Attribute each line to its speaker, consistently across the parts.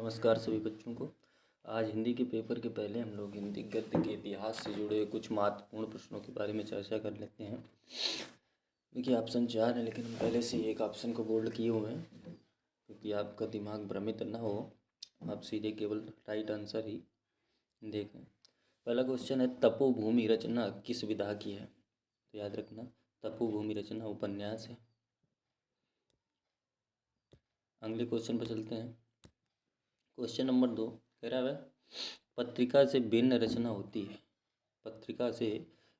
Speaker 1: नमस्कार सभी बच्चों को। आज हिंदी के पेपर के पहले हम लोग हिंदी गद्य के इतिहास से जुड़े कुछ महत्वपूर्ण प्रश्नों के बारे में चर्चा कर लेते हैं। देखिए ऑप्शन 4 है, लेकिन हम पहले से एक ऑप्शन को बोल्ड किए हुए हैं क्योंकि आपका दिमाग भ्रमित ना हो, आप सीधे केवल राइट आंसर ही देखें। पहला क्वेश्चन है, तपोभूमि रचना किस विधा की है? तो याद रखना, तपोभूमि रचना उपन्यास है। अगले क्वेश्चन पर चलते हैं। क्वेश्चन नंबर 2 कह रहा है, पत्रिका से भिन्न रचना होती है। पत्रिका से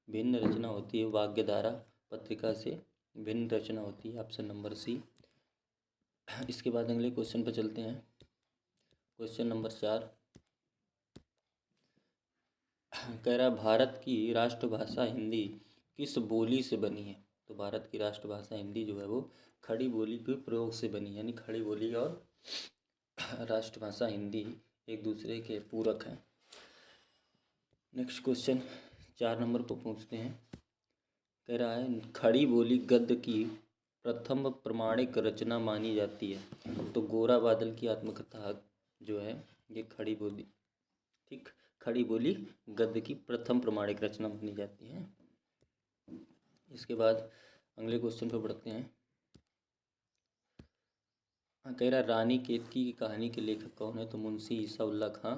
Speaker 1: भिन्न रचना होती है, वाग्यधारा पत्रिका से भिन्न रचना होती है। Option number C. इसके बाद अगले क्वेश्चन पर चलते हैं। क्वेश्चन नंबर 4 कह रहा है, भारत की राष्ट्रभाषा हिंदी किस बोली से बनी है? तो भारत की राष्ट्रभाषा हिंदी जो है वो खड़ी बोली के प्रयोग से बनी, यानी खड़ी बोली और राष्ट्रभाषा हिंदी एक दूसरे के पूरक हैं। नेक्स्ट क्वेश्चन 4 नंबर को पूछते हैं। कह रहा है, खड़ी बोली गद्य की प्रथम प्रमाणिक रचना मानी जाती है। तो गोरा बादल की आत्मकथा जो है ये खड़ी बोली, ठीक, खड़ी बोली गद्य की प्रथम प्रमाणिक रचना मानी जाती है। इसके बाद अगले क्वेश्चन पर बढ़ते हैं। कह रहा, रानी केतकी की कहानी के लेखक कौन है? तो मुंशी ईसाउल्लाह खां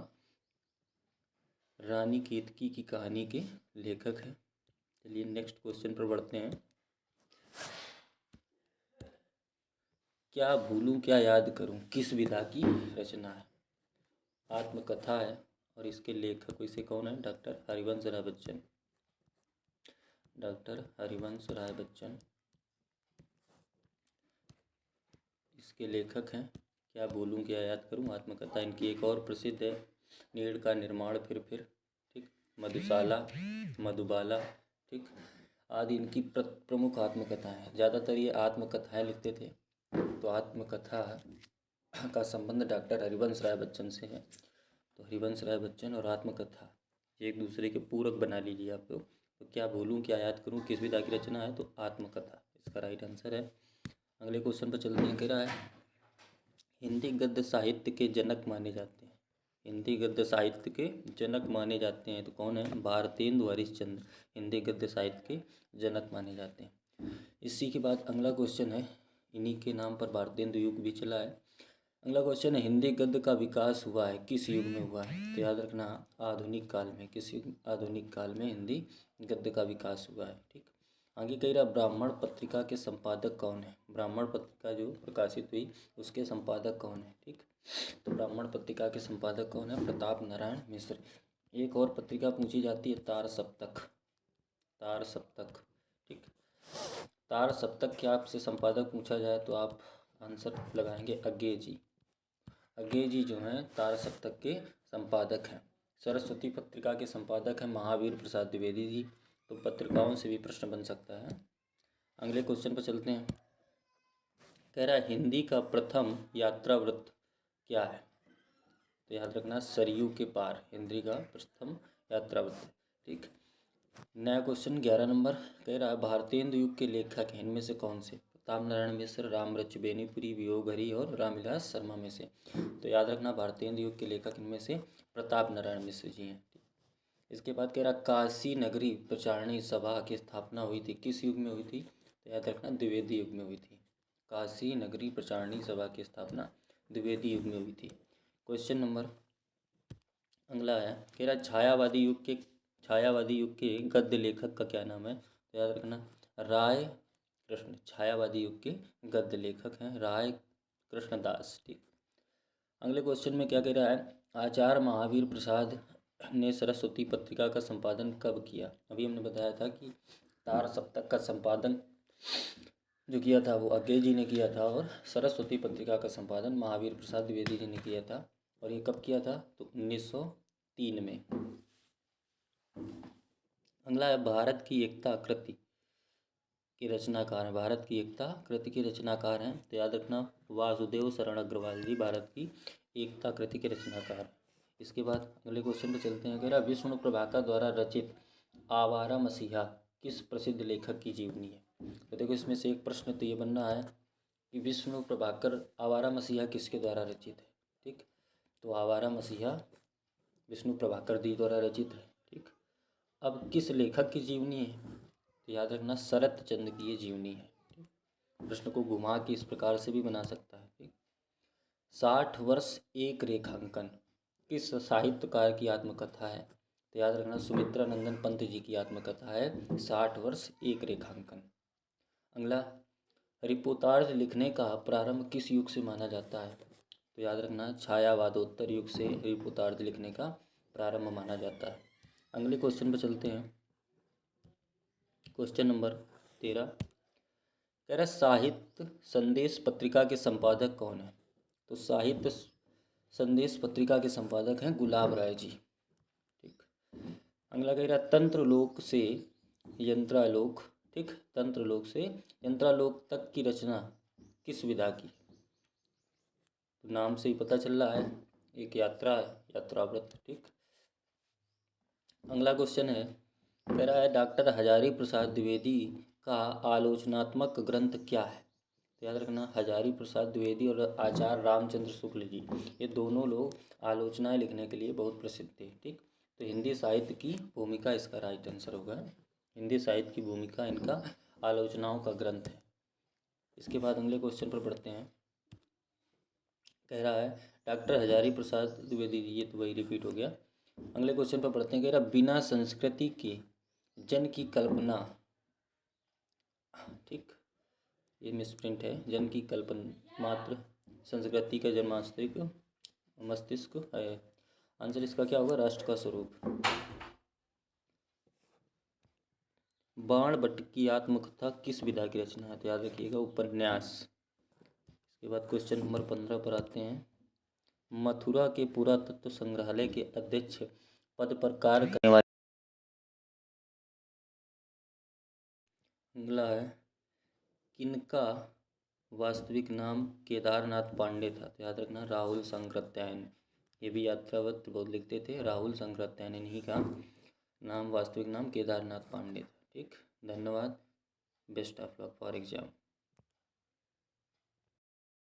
Speaker 1: रानी केतकी की कहानी के लेखक हैं। चलिए नेक्स्ट क्वेश्चन पर बढ़ते हैं। क्या भूलूं क्या याद करूं किस विधा की रचना है? आत्मकथा है और इसके लेखक इसे कौन है? डॉक्टर हरिवंश राय बच्चन। डॉक्टर हरिवंश राय बच्चन इसके लेखक हैं। क्या भूलूं क्या याद करूं आत्मकथा इनकी एक और प्रसिद्ध है। नीड़ का निर्माण फिर, ठीक, मधुशाला, मधुबाला, ठीक, आदि इनकी प्रमुख आत्मकथाएं हैं। ज़्यादातर ये आत्मकथाएं लिखते थे, तो आत्मकथा का संबंध डॉक्टर हरिवंश राय बच्चन से है। तो हरिवंश राय बच्चन और आत्मकथा एक दूसरे के पूरक बना लीजिए आप लोग। तो क्या भूलूं क्या याद करूं किस विधा की रचना है? तो आत्मकथा इसका राइट आंसर है। अगले क्वेश्चन पर चलते हैं। कह रहा है, हिंदी गद्य साहित्य के जनक माने जाते हैं। हिंदी गद्य साहित्य के जनक माने जाते हैं तो कौन है? भारतेंदु हरिश्चंद्र हिंदी गद्य साहित्य के जनक माने जाते हैं। इसी के बाद अगला क्वेश्चन है, इन्हीं के नाम पर भारतेंदु युग भी चला है। अगला क्वेश्चन है, हिंदी गद्य का विकास हुआ है किस युग में हुआ है? तो याद रखना, आधुनिक काल में। किस युग? आधुनिक काल में हिंदी गद्य का विकास हुआ है, ठीक। आगे कह रहा, ब्राह्मण पत्रिका के संपादक कौन है? ब्राह्मण पत्रिका जो प्रकाशित हुई उसके संपादक कौन है? ठीक, तो ब्राह्मण पत्रिका के संपादक कौन है? प्रताप नारायण मिश्र। एक और पत्रिका पूछी जाती है, तार सप्तक। तार सप्तक, ठीक, तार सप्तक के आपसे संपादक पूछा जाए तो आप आंसर लगाएंगे अज्ञे जी। अज्ञे जी जो हैं तार सप्तक के संपादक हैं। सरस्वती पत्रिका के संपादक हैं महावीर प्रसाद द्विवेदी जी। तो पत्रिकाओं से भी प्रश्न बन सकता है। अगले क्वेश्चन पर चलते हैं। कह रहा है, हिंदी का प्रथम यात्रा वृत्त क्या है? तो याद रखना, सरयू के पार हिंदी का प्रथम यात्रा वृत्त, ठीक। नया क्वेश्चन 11 नंबर कह रहा है, भारतेंदु युग के लेखक हैं इनमें से कौन से? प्रताप नारायण मिश्र, रामरच बेनीपुरी, वियोग हरि और रामविलास शर्मा में से। तो याद रखना, भारतेंदु युग के लेखक इनमें से प्रताप नारायण मिश्र जी हैं। इसके बाद कह रहा, काशी नगरी प्रचारणी सभा की स्थापना हुई थी किस युग में हुई थी? तो याद रखना, द्विवेदी युग में हुई थी। काशी नगरी प्रचारणी सभा की स्थापना द्विवेदी युग में हुई थी। क्वेश्चन नंबर अगला है, कह रहा, छायावादी युग के गद्य लेखक का क्या नाम है? तो याद रखना, राय कृष्ण। छायावादी युग के गद्य लेखक हैं राय कृष्णदास, ठीक। अगले क्वेश्चन में क्या कह रहा है, आचार्य महावीर प्रसाद ने सरस्वती पत्रिका का संपादन कब किया? अभी हमने बताया था कि तार सप्तक का संपादन जो किया था वो अज्ञे जी ने किया था और सरस्वती पत्रिका का संपादन महावीर प्रसाद द्विवेदी जी ने किया था। और ये कब किया था? तो 1903 में। अगला है, भारत की एकता कृति के रचनाकार हैं। भारत की एकता कृति के रचनाकार हैं तो याद रखना, वासुदेव शरण अग्रवाल जी भारत की एकता कृति के रचनाकार। इसके बाद अगले क्वेश्चन पे चलते हैं। कह रहा, विष्णु प्रभाकर द्वारा रचित आवारा मसीहा किस प्रसिद्ध लेखक की जीवनी है? तो देखो इसमें से एक प्रश्न तो ये बनना है कि विष्णु प्रभाकर आवारा मसीहा किसके द्वारा रचित है, ठीक। तो आवारा मसीहा विष्णु प्रभाकर दी द्वारा रचित है। ठीक, अब किस लेखक की जीवनी है? तो याद रखना शरत चंद्र की ये जीवनी है। ठीक, प्रश्न को घुमा के इस प्रकार से भी बना सकता है। ठीक, 60 वर्ष एक रेखांकन किस साहित्यकार की आत्मकथा है? तो याद रखना सुमित्रा नंदन पंत जी की आत्मकथा है 60 वर्ष एक रेखांकन। अगला, रिपोर्तार्थ लिखने का प्रारंभ किस युग से माना जाता है? तो याद रखना छायावादोत्तर युग से रिपोर्तार्थ लिखने का प्रारंभ माना जाता है। अगले क्वेश्चन पर चलते हैं। क्वेश्चन नंबर 13 कह रहा साहित्य संदेश पत्रिका के संपादक कौन है? तो साहित्य संदेश पत्रिका के संपादक हैं गुलाब राय जी। ठीक, अगला कह रहा तंत्रलोक से यंत्रालोक, ठीक, तंत्रलोक से यंत्रालोक तक की रचना किस विधा की? तो नाम से ही पता चल रहा है एक यात्रा है, यात्राव्रत। ठीक, अगला क्वेश्चन है, कह रहा है डॉक्टर हजारी प्रसाद द्विवेदी का आलोचनात्मक ग्रंथ क्या है? तो याद रखना हजारी प्रसाद द्विवेदी और आचार्य रामचंद्र शुक्ल जी, ये दोनों लोग आलोचनाएं लिखने के लिए बहुत प्रसिद्ध थे। ठीक, तो हिंदी साहित्य की भूमिका इसका राइट आंसर होगा। हिंदी साहित्य की भूमिका इनका आलोचनाओं का ग्रंथ है। इसके बाद अगले क्वेश्चन पर पढ़ते हैं। कह रहा है डॉक्टर हजारी प्रसाद द्विवेदी, ये तो वही रिपीट हो गया। अगले क्वेश्चन पर पढ़ते हैं। कह रहा बिना संस्कृति के जन की कल्पना, ठीक, ये मिसप्रिंट है, जन की कल्पना मात्र संस्कृति का जन्मांतरिक मस्तिष्क है। आंसर इसका क्या होगा? राष्ट्र का स्वरूप। बाण भट्ट की आत्मकथा किस विधा की रचना है? तो याद रखिएगा उपन्यास। इसके बाद क्वेश्चन नंबर 15 पर आते हैं। मथुरा के पुरातत्व संग्रहालय के अध्यक्ष पद पर कार्य करने वाले अगला है किनका वास्तविक नाम केदारनाथ पांडे था? तो याद रखना राहुल संकृत्यायन। ये भी यात्रावत बहुत लिखते थे। राहुल संकृत्यायन इन्हीं का नाम, वास्तविक नाम केदारनाथ पांडे था। ठीक, धन्यवाद। Best of luck for exam.